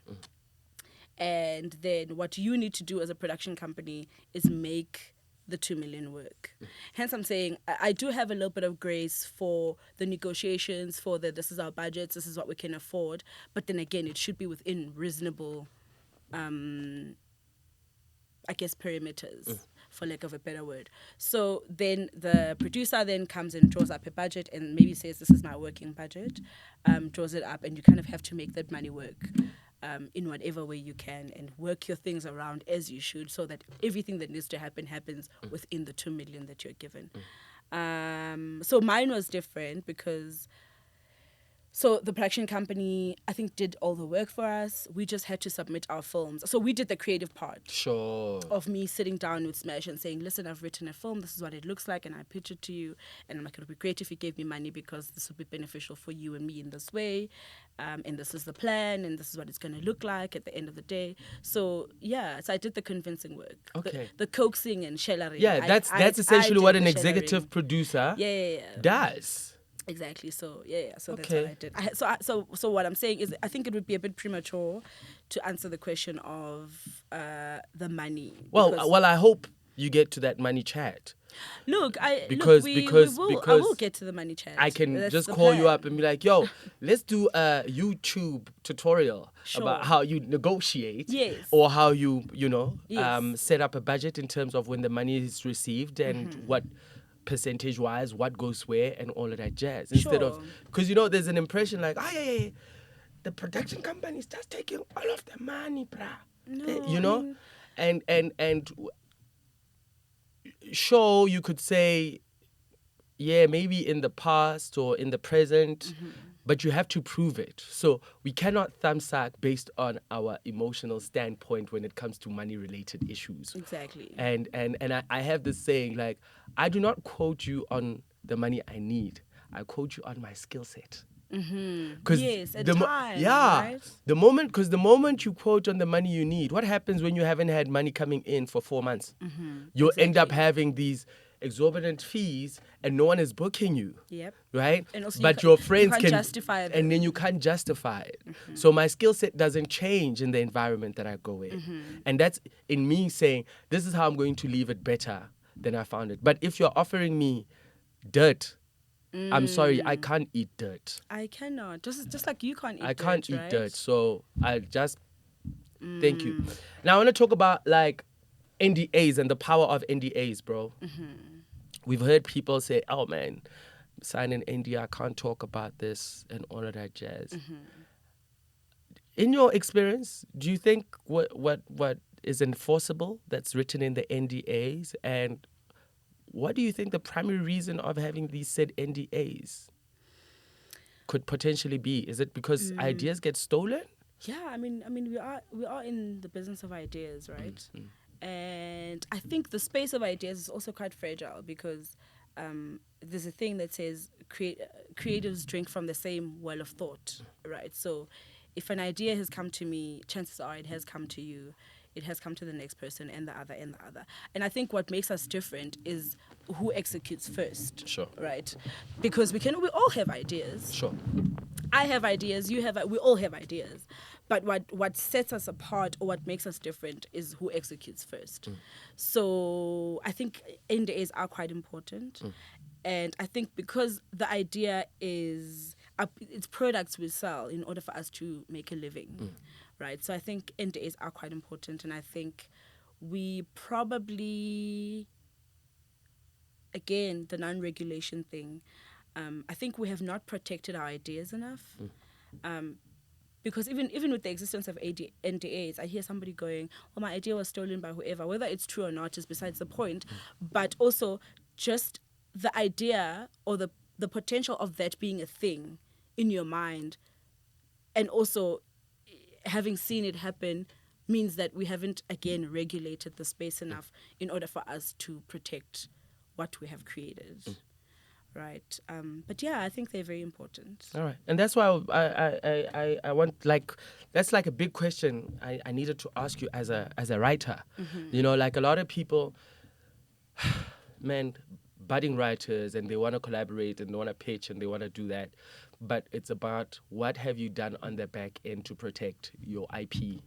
And then what you need to do as a production company is make the 2 million work. Hence, I'm saying I do have a little bit of grace for the negotiations, for this is our budgets, this is what we can afford. But then again, it should be within reasonable I guess perimeters, for lack of a better word. So then the producer then comes and draws up a budget and maybe says, this is my working budget, draws it up, and you kind of have to make that money work in whatever way you can and work your things around as you should, so that everything that needs to happen happens within the 2 million that you're given. So mine was different because... So the production company, I think, did all the work for us. We just had to submit our films. So we did the creative part. Sure. Of me sitting down with Smash and saying, listen, I've written a film. This is what it looks like. And I pitch it to you. And I'm like, it would be great if you gave me money because this would be beneficial for you and me in this way. And this is the plan. And this is what it's going to look like at the end of the day. So, yeah. So I did the convincing work. Okay. The coaxing and shellaring. Yeah, that's essentially what an executive producer does. Exactly. So So Okay. that's what I did. So what I'm saying is, I think it would be a bit premature to answer the question of the money. Well, I hope you get to that money chat. Look, I Because will get to the money chat. I can That's just the call you plan. up and be like, yo, let's do a YouTube tutorial about how you negotiate. Yes. Or how you Yes. set up a budget in terms of when the money is received and what percentage-wise, what goes where and all of that jazz. Instead of... Because, there's an impression like, the production company is just taking all of the money, bruh. No, And sure, you could say, yeah, maybe in the past or in the present, but you have to prove it. So we cannot thumbsuck based on our emotional standpoint when it comes to money-related issues. Exactly. And I have this saying, like, I do not quote you on the money I need. I quote you on my skill set. Yes, at times, right? The moment you quote on the money you need, what happens when you haven't had money coming in for 4 months? You'll end up having these exorbitant fees and no one is booking you. Yep. Right? And also but your friends you can't justify it. And then you can't justify it. So my skill set doesn't change in the environment that I go in. And that's in me saying, this is how I'm going to leave it better than I found it. But if you're offering me dirt, I'm sorry, I can't eat dirt. I cannot. Just like you can't eat dirt, I can't eat right? dirt. So I just... Thank you. Now I want to talk about like NDAs and the power of NDAs, bro. We've heard people say, oh man, sign an NDA, I can't talk about this and all of that jazz. In your experience, do you think what is enforceable that's written in the NDAs, and what do you think the primary reason of having these said NDAs could potentially be? Is it because ideas get stolen? Yeah, I mean we are in the business of ideas, right? And I think the space of ideas is also quite fragile because there's a thing that says creatives drink from the same well of thought, right? So if an idea has come to me, chances are it has come to you, it has come to the next person and the other and the other. And I think what makes us different is who executes first. Sure. Right? Because we all have ideas. Sure. I have ideas, you have, we all have ideas. But what sets us apart or what makes us different is who executes first. So I think NDAs are quite important. And I think because the idea is, it's products we sell in order for us to make a living, right? So I think NDAs are quite important. And I think we probably, again, the non-regulation thing, I think we have not protected our ideas enough. Because even with the existence of NDAs, I hear somebody going, well, my idea was stolen by whoever. Whether it's true or not is besides the point. But also just the idea or the potential of that being a thing in your mind, and also having seen it happen, means that we haven't, again, regulated the space enough in order for us to protect what we have created. Right. But yeah, I think they're very important. All right. And that's why I want, like, that's like a big question I needed to ask you as a writer. You know, like a lot of people, man, budding writers, and they want to collaborate and they want to pitch and they want to do that. But it's about what have you done on the back end to protect your IP,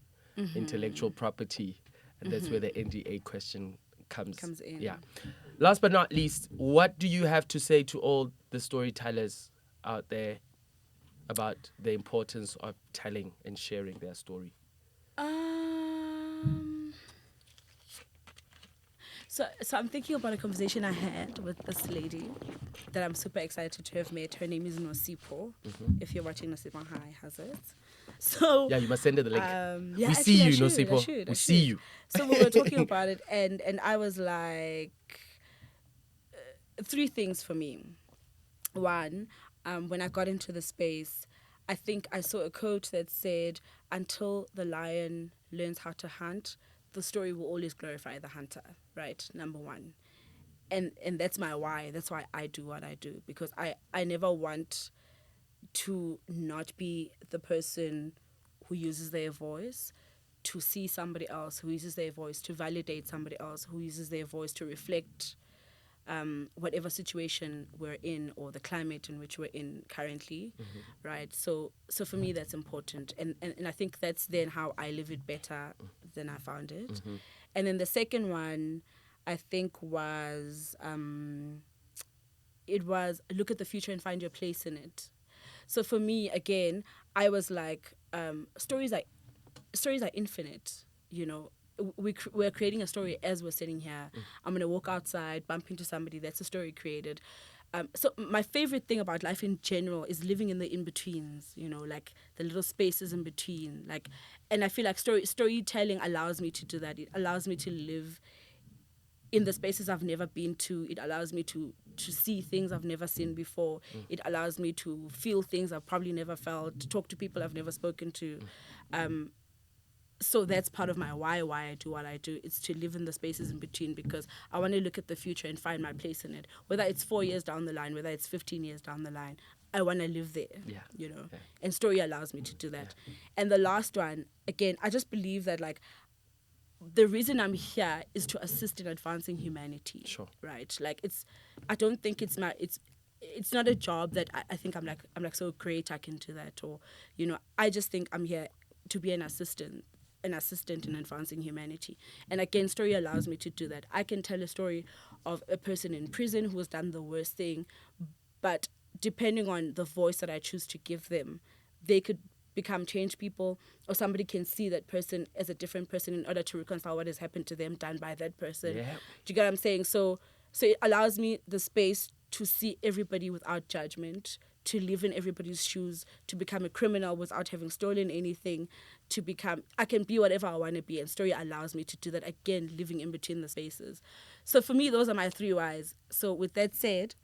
intellectual property. And that's where the NDA question comes in. Yeah. Last but not least, what do you have to say to all the storytellers out there about the importance of telling and sharing their story? So I'm thinking about a conversation I had with this lady that I'm super excited to have met. Her name is Nosipho. If you're watching, Nosipho, hi, how's it? So yeah, you must send her the link. Yeah, we see you, Nosipho. We see you. So we were talking about it, and I was like, three things for me. One, when I got into the space, I think I saw a quote that said, until the lion learns how to hunt, the story will always glorify the hunter, right? Number one. And that's my why. That's why I do what I do, because I never want to not be the person who uses their voice to see somebody else, who uses their voice to validate somebody else, who uses their voice to reflect whatever situation we're in or the climate in which we're in currently, right? So for me, that's important. And I think that's then how I live it better than I found it. And then the second one, I think, was it was look at the future and find your place in it. So for me, again, I was like, stories are infinite, you know. We're creating a story as we're sitting here. I'm going to walk outside, bump into somebody. That's a story created. So my favorite thing about life in general is living in the in-betweens, you know, like the little spaces in between. Like, and I feel like storytelling allows me to do that. It allows me to live in the spaces I've never been to. It allows me to see things I've never seen before. It allows me to feel things I've probably never felt, to talk to people I've never spoken to. So that's part of my why I do what I do. It's to live in the spaces in between, because I want to look at the future and find my place in it. Whether it's 4 years down the line, whether it's 15 years down the line, I want to live there, you know. Yeah. And story allows me to do that. Yeah. And the last one, again, I just believe that, like, the reason I'm here is to assist in advancing humanity. Sure. Right? Like, I don't think it's not a job that I think I'm like so great I can do that, or, you know, I just think I'm here to be an assistant in advancing humanity. And again, story allows me to do that. I can tell a story of a person in prison who has done the worst thing, but depending on the voice that I choose to give them, they could become changed people, or somebody can see that person as a different person in order to reconcile what has happened to them done by that person. Yeah. Do you get what I'm saying? So it allows me the space to see everybody without judgment, to live in everybody's shoes, to become a criminal without having stolen anything, I can be whatever I want to be, and story allows me to do that, again, living in between the spaces. So for me, those are my three whys. So with that said,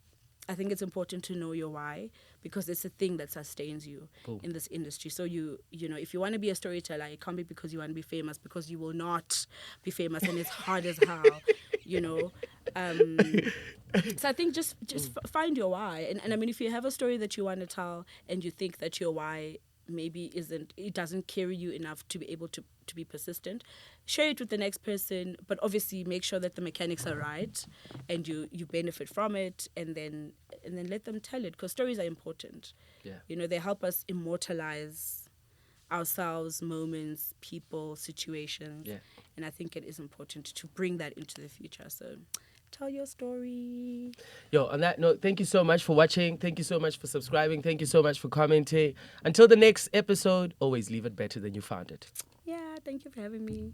I think it's important to know your why, because it's a thing that sustains you in this industry. So you know, if you want to be a storyteller, it can't be because you want to be famous, because you will not be famous, and it's hard as hell. you know. So I think just find your why. And I mean, if you have a story that you want to tell and you think that your why maybe it doesn't carry you enough to be able to be persistent, share it with the next person, but obviously make sure that the mechanics are right and you benefit from it, and then let them tell it, because stories are important. Yeah. You know, they help us immortalize ourselves, moments, people, situations. Yeah. And I think it is important to bring that into the future. So tell your story. Yo, on that note, thank you so much for watching. Thank you so much for subscribing. Thank you so much for commenting. Until the next episode, always leave it better than you found it. Yeah, thank you for having me.